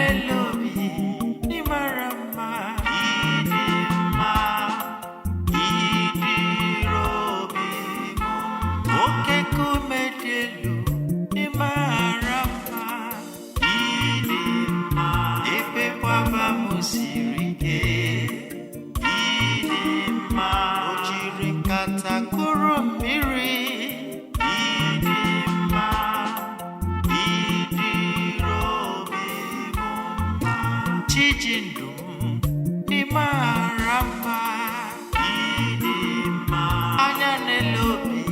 nelobi ni marama idima idirobi oke kumedelu ni marama idima ebe baba musirike idima ojiri nkata kụrụ mmiri idima Chijindum ni marama idima anya nelobi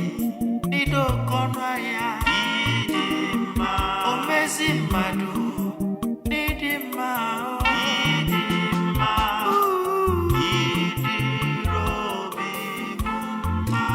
ni dokonwa ya idima omezi mmadụ n'idima idima idirobi mma.